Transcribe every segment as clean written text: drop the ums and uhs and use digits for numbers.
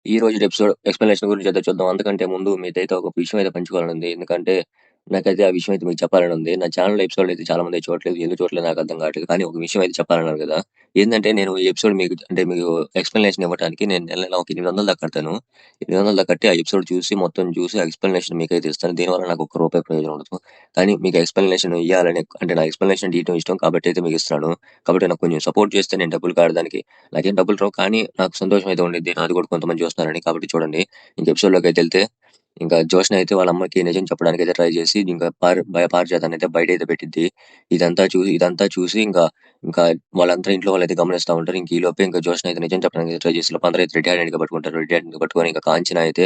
ఈ రోజు episode explanation గురించి అయితే చూద్దాం. అంతకంటే ముందు మీతైతే ఒక విషయం అయితే పంచుకోవాలనుంది. ఎందుకంటే నాకైతే ఆ విషయం అయితే మీకు చెప్పాలనుంది. నా ఛానెల్‌లో ఎపిసోడ్‌లు అయితే చాలా మంది చూడట్లేదు. ఎందుకు చూడట్లేదో నాకు అర్థం కావట్లేదు. కానీ ఒక విషయం అయితే చెప్పాలన్నాను కదా! ఏందంటే నేను ఈ ఎపిసోడ్ మీకు ఎక్స్‌ప్లనేషన్ ఇవ్వడానికి నేను నెల నెల ఒక 800 దాకా కడతాను. 800 దాకా కట్టి ఆ ఎపిసోడ్ చూసి మొత్తం చూసి ఎక్స్‌ప్లనేషన్ మీకైతే ఇస్తాను. దీనివల్ల నాకు ఒక్క రూపాయి ప్రయోజనం ఉండదు. కానీ మీకు ఎక్స్‌ప్లనేషన్ ఇయ్యాలని అంటే నా ఎక్స్‌ప్లనేషన్ ఇయటం ఇష్టం కాబట్టి అయితే మీకు ఇస్తున్నాను. కాబట్టి నాకు కొంచెం సపోర్ట్ చేస్తే నేను డబ్బులు కడడానికి నాకేం డబ్బులు రావు. కానీ నాకు సంతోషం అయితే ఉండిద్ది. నాది కూడా కొంతమంది చూస్తున్నారని. కాబట్టి చూడండి. ఇంక ఎపిసోడ్‌లోకైతే ఎళ్తే ఇంకా జోష్న అయితే వాళ్ళ అమ్మకి నిజం చెప్పడానికైతే ట్రై చేసి ఇంకా పారిజాతాన్నయితే బయటైతే పెట్టిద్ది. ఇదంతా చూసి ఇంకా వాళ్ళంతా ఇంట్లో వాళ్ళైతే గమనిస్తా ఉంటారు. ఇంక ఈలోపే ఇంకా జోష్న అయితే నిజం చెప్పడానికి ట్రై చేసి లోపు అందరూ అయితే రెడ్ హ్యాండెడ్‌గా పట్టుకుంటారు. రెడ్ హ్యాండెడ్‌గా పట్టుకొని ఇంకా కాంచన అయితే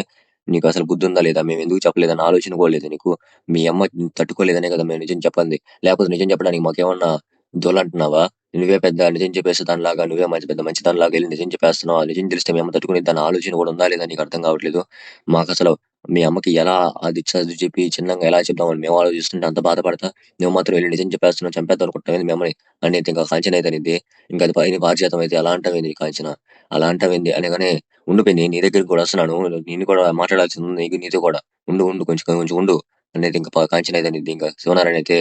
"నీకసలు బుద్ధుందా లేదా? మేమెందుకు చెప్పలేదన్న ఆలోచన కూడా లేదా నీకు? మీ అమ్మ తట్టుకోలేదనే కదా మేము నిజం చెప్పింది. లేకపోతే నిజం చెప్పడానికి మాకేమన్నా దొలంటున్నావా? నువ్వే పెద్ద నిజం చెప్పేసే దానిలాగా నువ్వే పెద్ద మంచిదానిలాగా ఎళ్లి నిజం చెప్పేస్తున్నావు. ఆ నిజం తెలిస్తే మీ అమ్మ తట్టుకునిద్దన్న ఆలోచన కూడా ఉందా లేదా నీకు అర్థం కావట్లేదు. మాకసలు మీ అమ్మకి ఎలా అది చదువు చెప్పి చిన్నంగా ఎలా చెప్దామని మేము ఆలోచిస్తుంటే అంత బాధపడతా, నువ్వు మాత్రం ఎళ్లి నిజం చెప్పేస్తున్నావు, చంపేద్దాం అనుకుంటున్నావేంది మీ అమ్మని అనేది ఇంకా కాంచన అయితే అనిద్ది. ఇంకా అది పైన పారిజాతం అయితే అలా అంటావేంది కాంచన? అలా అంటావేంది అనగానే ఉండు పిన్ని నీ దగ్గరికి కూడా వస్తున్నాను. నిన్ను కూడా మాట్లాడాల్సింది ఉంది నీతో కూడా. ఉండు ఉండు కొంచెం ఉండు అనేది ఇంకా కాంచన అయితే అనిద్ది. ఇంకా శివనారాయణ అయితే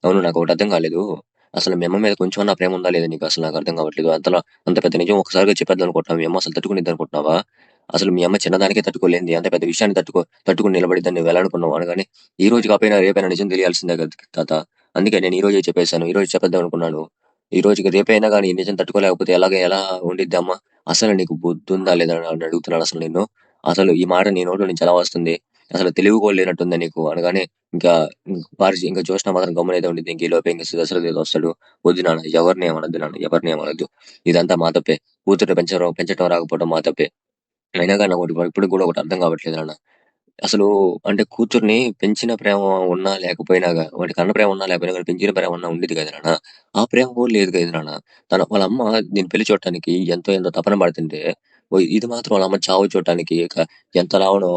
అవును నాకొకటి అర్థం కాలేదు. అసలు మీ అమ్మ మీద కొంచెమన్నా ప్రేమ ఉందా లేదా నీకు అసలు నాకు అర్థం కావట్లేదు. అంత పెద్ద నిజం ఒక్కసారిగా చెప్పేద్దాం అనుకుంటున్నావా? మీ అమ్మ అసలు తట్టుకునిద్ది అనుకుంటున్నావా? అసలు మీ అమ్మ చిన్నదానికే తట్టుకోలేనిది అంత పెద్ద విషయాన్ని తట్టుకొని నిలబడిద్దని నువ్వు ఎలా అనుకున్నావు? అనగానే ఈ రోజు కాకపోయినా రేపైనా నిజం తెలియాల్సిందే కదా తాత. అందుకే నేను ఈ రోజే చెప్పేసాను. ఈ రోజు చెప్పేద్దాం అనుకున్నాను. ఈ రోజుకి రేపైనా గాని ఈ నిజం తట్టుకోలేకపోతే ఎలా ఉండిద్ది అమ్మ? అసలు నీకు బుద్ధుందా లేదా అని అడుగుతున్నాను అసలు నిన్ను. అసలు ఈ మాట నీ నోట్లో నుంచి ఎలా వస్తుంది? అసలు తెలివి కూడా లేనట్టుందా నీకు? అనగానే ఇంకా ఇంకా జ్యోత్స్న మాత్రం గమ్మునైతే ఉండిద్ది. ఇంక ఈలోపే ఇంక దశరథ ఏదో వస్తాడు. వద్దు నాన్న ఎవరిని ఏమనొద్దు నాన్న ఎవరిని ఏమనొద్దు. ఇదంతా మా తప్పే. కూతుర్ని పెంచడం రాకపోవడం మా తప్పే. అయినా గాని నాకోటి ఇప్పటికి కూడా ఒకటి అర్థం కావట్లేదు నాన్న. అసలు అంటే కూతుర్ని పెంచిన ప్రేమ ఉన్నా లేకపోయినా వాడి కన్న ప్రేమ ఉన్నా లేకపోయినా గాని పెంచిన ప్రేమ ఉన్నా ఉండేది కదా నాన్న. ఆ ప్రేమ కూడా లేదు కదా నాన్న. వాళ్ళ అమ్మ దీన్ని పెళ్లి చూడటానికి ఎంతో తపన పడుతుంటే ఇది మాత్రం వాళ్ళ అమ్మ చావు చూడటానికి ఎంతలానో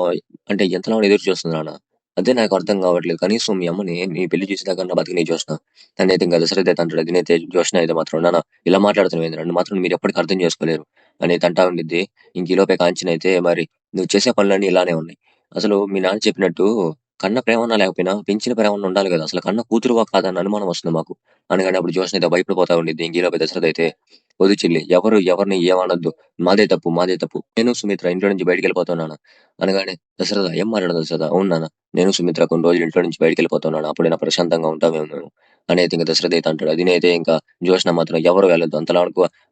ఎంతలానో ఎదురు చూస్తుంది నాన్న. అదే నాకు అర్థం కావట్లేదు. కనీసం మీ అమ్మని నీ పెళ్లి చేసేదాకన్నా బతికినీయి జ్యోత్స్న. నన్నైతే ఇంకా దశరథ అయితే అంటాడు. అదినైతే జ్యోత్స్న అయితే మాత్రం నాన్న ఇలా మాట్లాడుతున్నావేంది? నన్ను మాత్రం మీరు ఎప్పటికి అర్థం చేసుకోలేరు అనేది అంటా ఉండిద్ది. ఇంక ఈలోపే కాంచన అయితే మరి నువ్వు చేసే పనులన్నీ ఇలానే ఉన్నాయి. అసలు మీ నాన్న చెప్పినట్టు కన్న ప్రేమన్నా లేకపోయినా పెంచిన ప్రేమన్నా ఉండాలి గదా! అసలు కన్న కూతురువా కాదా అన్న అనుమానం వస్తుంది మాకు. అనగానే అప్పుడు జ్యోత్స్న అయితే భయపడిపోతా ఉండిద్ది. ఇంక ఈలోపు దశరథ అయితే వద్దు చెల్లి ఎవరిని ఏమనొద్దు. మాదే తప్పు. నేను సుమిత్ర ఇంట్లో నుంచి బయటికెళ్ళిపోతాం నాన్న. అనగానే దశరథ ఏం మాట్లాడదు దశరథ. అవును నాన్న. నేను సుమిత్ర కొన్ని రోజులు ఇంట్లో నుంచి బయటికెళ్ళిపోతాం నాన్న. అప్పుడైనా ప్రశాంతంగా ఉంటామేమో మేము. అనేది ఇంక దశరథ అయితే అంటాడు. అదినైతే ఇంకా జ్యోత్స్న మాత్రం ఎవరు వెళ్ళొద్దు.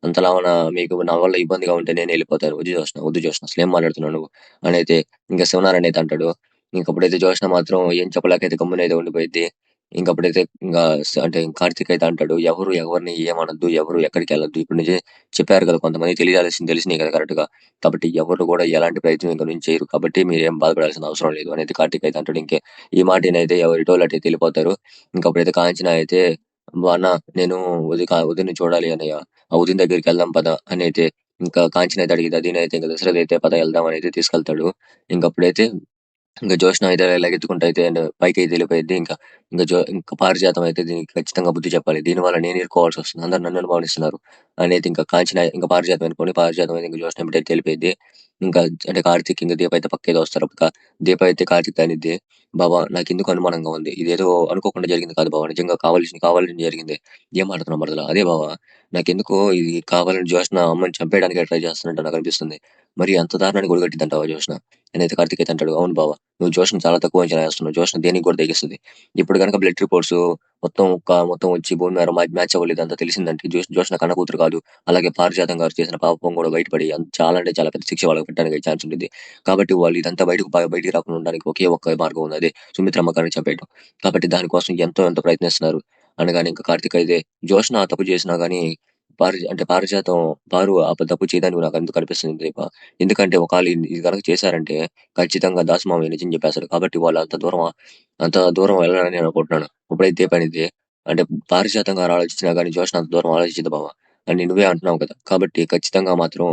అంతలాన మీకు నా వల్ల ఇబ్బందిగా ఉంటే నేనే ఎళ్ళిపోతాను. వద్దు జ్యోత్స్న అసలేం మాట్లాడుతున్నావు నువ్వు? అనైతే ఇంక శివనారాయణ అయితే అంటాడు. ఇంకప్పుడైతే జ్యోత్స్న మాత్రం ఏం చెప్పలేకైతే గమ్మునైతే ఉండిపోయిద్ది. ఇంకప్పుడైతే ఇంగా అంటే కార్తీక్ అయితే అంటాడు. ఎవరు ఎవరిని ఏమనొద్దు. ఎవరు ఎక్కడికెళ్ళొద్దు. ఇప్పుడు నిజే చెప్పారు కదా! కొంతమందికి తెలిసినయి కదా కరెక్ట్‌గా. కాబట్టి ఎవరు కూడా ఎలాంటి ప్రయత్నం ఇంక నుంచి చేయరు. కాబట్టి మీరేం బాధపడాల్సిన అవసరం లేదు అనేది కార్తీక్ అయితే అంటాడు. ఈ మాట ఇనైతే ఎవరెటోళ్ళు అటైతే ఎళ్ళిపోతారు. ఇంకప్పుడైతే కాంచన అయితే అన్న నేను వదిన్ని చూడాలి అన్నయ్య. ఆ వదిన దగ్గరికెళ్దాం పద అనైతే ఇంకా కాంచన అయితే అడిగిద్ది. అదినైతే ఇంక దశరథ్ అయితే పద ఎళ్దాం అనైతే తీసుకెళ్తాడు. ఇంకప్పుడైతే జ్యోత్స్న అయితే లగెత్తుకుంటూ అయితే పైకైతే వెళ్ళిపోయిద్ది. ఇంకా పారిజాతం అయితే దీనికి ఖచ్చితంగా బుద్ధి చెప్పాలి. దీనివల్ల నేను ఇరుక్కోవాల్సొస్తుంది. అందరూ నన్ను అనుమానిస్తున్నారు. అనేది ఇంకా కాంచన ఇంకా పారిజాతం అనుకోని పారిజాతం అయితే ఇంక జ్యోత్స్న ఎమ్మటైతే వెళ్ళిపోయిద్ది. ఇంకా అంటే కార్తీక్ ఇంక దీప అయితే పక్కైతే వస్తారు. దీప అయితే కార్తీక్‌తో అనిద్ది. బావ నాకెందుకో అనుమానంగా ఉంది. ఇదేదో అనుకోకుండా జరిగింది కాదు బావ. నిజంగా కావాలని జరిగిందే. ఏం మాట్లాడుతున్నావు మరదలా? అదే బావ నాకెందుకో ఇది కావాలని జ్యోత్స్న అమ్మని చంపేయడానికే ట్రై చేస్తున్నట్టు నాకనిపిస్తుంది. మరి అంత దారుణానికి ఒడిగట్టిద్దంటావా జ్యోత్స్న? నేనైతే కార్తీక్ అయితే అంటాడు. అవును బావ. నువ్వు జోష్‌ని చాలా తక్కువ అంచనా ఏస్తున్నావు. జోష్‌ని దేనికి కూడా తెగిస్తది. ఇప్పుడు గనక బ్లడ్ రిపోర్ట్స్ మొత్తం వచ్చి బోన్ మ్యారో మ్యాచ్ అవ్వలేదు ఇదంతా తెలిసిందంటే జోష్‌న కన్న కూతురు కాదు. అలాగే పారిజాతం గారు చేసిన పాపం కూడా బయటపడి చాలా అంటే చాలా పెద్ద శిక్ష వాళ్ళకి పెట్టడానికి ఛాన్స్ ఉండిద్ది. కాబట్టి వాళ్ళు ఇదంతా బయటికి రాకుండా ఉండడానికి ఒకే ఒక్క మార్గం ఉంది. అదే సుమిత్రమ్మ గారిని చంపేయడం. కాబట్టి దానికోసం ఎంతో ప్రయత్నిస్తున్నారు. అనగానే ఇంక కార్తీక్ అయితే జోష్‌న ఆ తప్పు చేసినా గాని పారిజాతం ఆ తప్పు చేయదని నాకెందుకు అనిపిస్తుంది దీప. ఎందుకంటే ఒకవేళ ఇది గనక చేశారంటే ఖచ్చితంగా దాసమామయ్య నిజం చెప్పేస్తాడు. కాబట్టి వాళ్ళు అంత దూరం వెళ్ళరని నేను అనుకుంటున్నాను. ఇప్పుడైతే పనిది అంటే పారిజాతం గారు ఆలోచించినా గాని జోష్న అంత దూరం ఆలోచించదు బావ. అని నువ్వే అంటున్నావు కదా! కాబట్టి ఖచ్చితంగా మాత్రం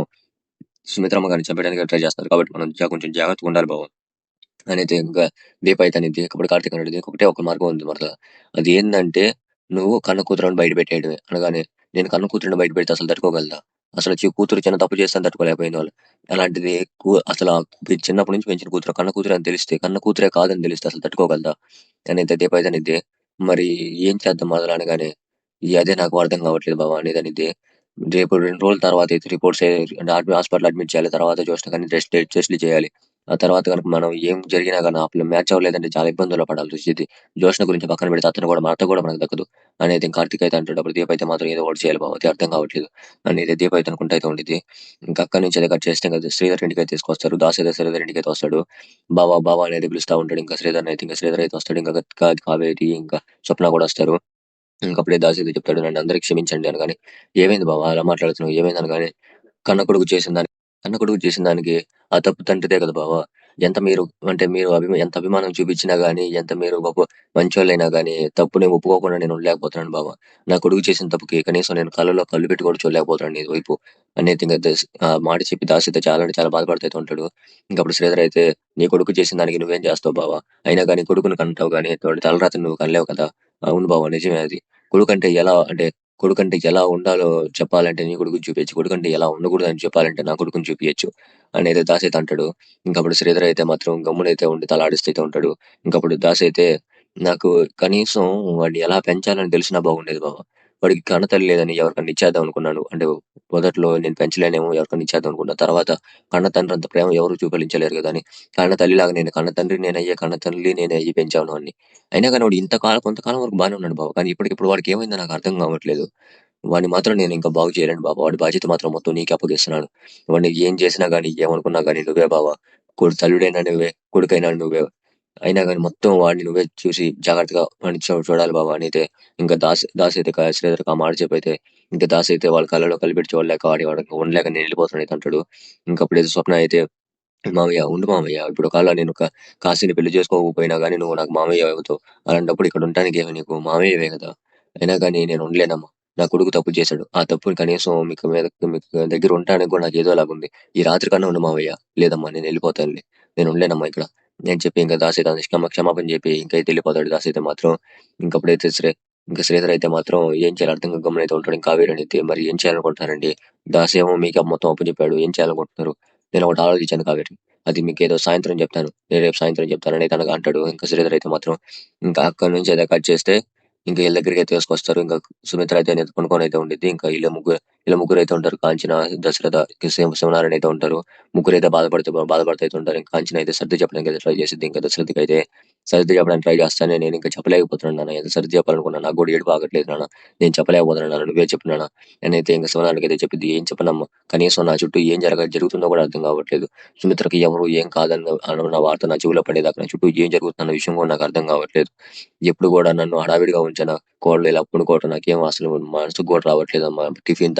సుమిత్రమ్మ గారిని చంపేయడానికి ట్రై చేస్తున్నారు. కాబట్టి మనం కొంచెం జాగ్రత్తగా ఉండాలి బావ. అనైతే ఇంకా దీప అయితే అనిద్ది. అప్పుడు కార్తీక్ అన్నాడు. "ఒకటే ఒక మార్గం ఉంది మరదల. అదేందంటే నువ్వు కన్న కూతురుని బయట పెట్టేయడమే." అనగానే నేను కన్న కూతురిని బయట పెడితే అసలు తట్టుకోగలదా? అసలు కూతురు చిన్న తప్పు చేస్తే తట్టుకోలేకపోయిన వాళ్ళు. అలాంటిది అసల చిన్నప్పటి నుంచి పెంచిన కూతురు, కన్న కూతురు అని తెలిస్తే, కన్న కూతురే కాదని తెలిస్తే అసలు తట్టుకోగలదా? అనేది దీపైతనిద్ది. మరి ఏం చేద్దాం మొదలనగానే, అదే నాకు అర్థం కావట్లేదు బావ అనేదనిద్ది. రేపు 2 రోజుల తర్వాత అయితే రిపోర్ట్స్ హాస్పిటల్‌లో అడ్మిట్ చేయాలి. తర్వాత చూస్తే కానీ టెస్ట్‌లు చేయాలి. ఆ తర్వాత గనుక మనం ఏం జరిగినా గాని ఆ పిల్ల మ్యాచ్ అవ్వలేదంటే చాలా ఇబ్బందుల్లో పడాల్సొచ్చిద్ది. జోష్న గురించి పక్కన పెడితే అతను కూడా మనతో కూడా మనకు దక్కదు. అనేది కార్తీక్ అయితే అంటాడు. అప్పుడు దీప అయితే మాత్రం ఏదో ఒకటి చేయాలి బావ అది అర్థం కావట్లేదు. అనేది దీప అయితే అనుకుంటా అయితే ఉండిద్ది. ఇంకా అక్కడి నుంచి అదే కట్ చేస్తే ఇంక శ్రీధర్ ఇంటికైతే తీసుకొస్తారు. దాస్ అయితే శ్రీధర్ ఇంటికైతే వస్తాడు. బావ బావ అనేది పిలుస్తా ఉంటాడు. ఇంకా శ్రీధర్ అయితే వస్తాడు. ఇంకా కావేరి ఇంకా స్వప్న కూడా వస్తారు. ఇంకప్పుడే దాసీది చెప్తాడు నన్ను అందరికి క్షమించండి అనగానే, "ఏమైంది బావ అలా మాట్లాడుతున్నావు? ఏమైంది?" అనగానే, "కన్న కొడుకు చేసిన దానికి కన్న కొడుకు చేసిన దానికి ఆ తప్పు తండ్రిదే కదా బావ! ఎంత మీరు అంటే మీరు ఎంత అభిమానం చూపించినా గాని, ఎంత మీరు మంచోళ్ళైనా గాని, తప్పుని ఒప్పుకోకుండా నేను ఉండలేకపోతున్నాను బావ. నా కొడుకు చేసిన తప్పుకి కనీసం నేను కళ్ళలో కళ్ళు పెట్టి కూడా చూడలేకపోతున్నాను నీ వైపు" అనేది ఇంక ఆ మాట చెప్పి దాసీతో చాలా అంటే చాలా బాధపడుతూ ఉంటాడు. ఇంకప్పుడు శ్రీధర్ అయితే, "నీ కొడుకు చేసిన దానికి నువ్వేం చేస్తావు బావ? అయినా గాని కొడుకుని కంటావు గాని, వాడి తలరాతని నువ్వు కనలేవు కదా!" "అవును బావ నిజమే అది. కొడుకంటే ఎలా అంటే కొడుకంటే ఎలా ఉండాలో చెప్పాలంటే నీ కొడుకుని చూపియచ్చు. కొడుకంటే ఎలా ఉండకూడదని చెప్పాలంటే నా కొడుకుని చూపియచ్చు" అనేది దాసైతే అంటాడు. ఇంకప్పుడు శ్రీధర్ అయితే మాత్రం గమ్మునైతే ఉండి తలాడిస్తూ అయితే ఉంటాడు. ఇంకప్పుడు దాసైతే నాకు కనీసం వాడిని ఎలా పెంచాలని తెలిసినా బాగుండేది బావ. వాడికి కన్నతల్లి లేదని ఎవరికన్నా ఇచ్చేద్దాం అనుకున్నాను. అంటే మొదట్లో నేను పెంచలేనేమో ఎవరికన్నా ఇచ్చేద్దాం అనుకున్నా. తర్వాత కన్న తండ్రి అంత ప్రేమ ఎవరు చూపించలేరు కదా అని కన్న తల్లిలాగా నేను కన్న తండ్రి నేనయ్యే, కన్న తల్లి నేనే అయ్యి పెంచాను వాడిని. అయినా గాని వాడు కొంతకాలం వరకు బానే ఉన్నాడు బావ. కానీ ఇప్పటికిప్పుడు వాడికి ఏమైందో నాకు అర్థం కావట్లేదు. వాడిని మాత్రం నేను ఇంకా బాగు చేయలేను బావ. వాడి బాధ్యత మాత్రం మొత్తం నీకే అప్పగిస్తున్నాను. వాడిని ఏం చేసినా గాని, ఏమనుకున్నా గాని నువ్వే బావ. తల్లుడైనా నువ్వే, కొడుకైనా నువ్వే. అయినా గాని మొత్తం వాడిని నువ్వే చూసి జాగ్రత్తగా వాడిని చూడాలి బావ అనైతే ఇంకా దాస్ అయితే శ్రీధర్‌కి ఆ మాట చెప్పైతే ఇంకా దాస్ అయితే వాళ్ళ కళ్ళలో కలిపెట్టి చూడలేక వాడు ఉండలేక నేను వెళ్ళిపోతాను అయితే అంటాడు. ఇంకప్పుడైతే స్వప్న అయితే మావయ్య ఉండు మావయ్య. ఇప్పుడు ఒకవేళ నేను కాశీని పెళ్లి చేసుకోకపోయినా గాని నువ్వు నాకు మావయ్య అవుతావు. అలాంటప్పుడు ఇక్కడ ఉండటానికి ఏమి నీకు మావయ్యవే కదా! అయినా గాని నేను ఉండలేనమ్మా. నా కొడుకు తప్పు చేశాడు. ఆ తప్పుని కనీసం మీకు దగ్గర ఉండటానికి కూడా నాకు ఏదోలాగుంది. ఈ రాత్రి కన్నా ఉండు మావయ్య. లేదమ్మా నేను వెళ్ళిపోతానులే. నేను ఉండలేనమ్మా ఇక్కడ. నేను చెప్పి ఇంకా దాసరి క్షమాపణ చెప్పి ఇంకైతే వెళ్ళిపోతాడు దాస్ అయితే మాత్రం. ఇంకప్పుడైతే ఇంకా శ్రీధర్ అయితే మాత్రం ఏం చేయాలో అర్థం కాక గమ్మునైతే ఉంటాడు. ఇంకా కావేరి అయితే మరి ఏం చేయాలనుకుంటున్నారండి? దాస్ ఏమో మీకే మొత్తం అప్పచెప్పాడు. ఏం చేయాలనుకుంటున్నారు? నేను ఒకటి ఆలోచించాను కావేరి. అది మీకేదో సాయంత్రం చెప్తాను. నేను రేపు సాయంత్రం చెప్తానని తనకు అంటాడు. ఇంకా శ్రీధర్ అయితే మాత్రం ఇంకా అక్కడి నుంచి అయితే కట్ చేస్తే ఇంకా వీళ్ళ దగ్గరికైతే తీసుకొస్తారు. ఇంకా సుమిత్ర అయితే పనుకొని అయితే ఉండిద్ది. ఇంకా వీళ్ళ ముగ్గురు అయితే ఉంటారు. కాంచన, దశరథ, శివనారాయణ అయితే ఉంటారు. ముగ్గురైతే బాధపడుతూ అయితే ఉంటారు. ఇంకా కాంచన అయితే సర్ది చెప్పడానికి అయితే ట్రై చేసిద్ది. ఇంకా దశరథకి అయితే సర్ది చెప్పడానికి ట్రై చేస్తానే నేను ఇంకా చెప్పలేకపోతున్నాను నాన్న. ఎంత సర్ది చెప్పాలనుకున్నా నాకు కూడా ఏడుపు ఆగట్లేదు నాన్న. నేను చెప్పలేకపోతున్నాను నాన్న. నువ్వే చెప్పు నాన్న. నేనైతే ఇంకా శివనారాయణకి అయితే చెప్పిద్ది. ఏం చెప్పనమ్మా. కనీసం నా చుట్టూ ఏం జరుగుతుందో కూడా అర్థం కావట్లేదు. సుమిత్రకి ఎవరు ఏం అన్న వార్త నా చెవిలో పడేదాకా నా చుట్టూ ఏం జరుగుతుందన్న విషయం కూడా నాకు అర్థం కావట్లేదు. ఎప్పుడు కూడా నన్ను హడావిడిగా ఉంచిన కోడలు ఇలా పడుకోవటం నాకేం అసలు మనసుకు కూడా రావట్లేదమ్మా. టిఫిన్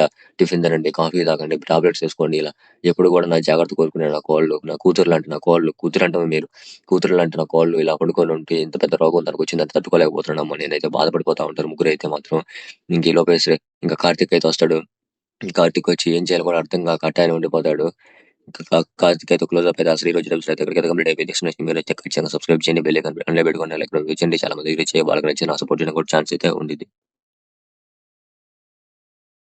తినండి, కాఫీ తాగండి, టాబ్లెట్స్ వేసుకోండి ఇలా. ఎప్పుడు కూడా నా జాగ్రత్త కోరుకునే నా కోడలు, నా కూతురు లాంటి నా కోడలు, కూతురు అంటే మీరు కూతురు లాంటి నా కోడలు ఇలా పడుకొని ఉంటే ఇంత పెద్ద రోగం తనకు వచ్చిందంటే తట్టుకోలేకపోతున్నానమ్మా. నేనైతే బాధపడిపోతా ఉంటారు ముగ్గురు అయితే మాత్రం. ఇంక ఈ లోపేసి ఇంకా కార్తీక్ అయితే వస్తాడు. కార్తీక్ వచ్చి ఏం చేయాలో కూడా అర్థం కాక అట్టానే ఉండిపోతాడు. కార్తీక్ అయితే క్లోజ్‌అప్ అయితే అసలు ఈరోజు ఎపిసోడ్ అయితే ఇక్కడికైతే కంప్లీట్ అయిపోయింది. నెక్స్ట్ నెక్స్ట్ మీరైతే ఖచ్చితంగా సబ్స్క్రైబ్ చేయండి. బెల్ ఐకాన్ ఆన్‌లో పెట్టుకొని లైక్ చేయండి. చాలా మందికి రీచ్ అయ్యి వాళ్ళకి నచ్చిన సపోర్ట్ చేయడానికి కూడా ఛాన్స్ అయితే ఉండిద్ది.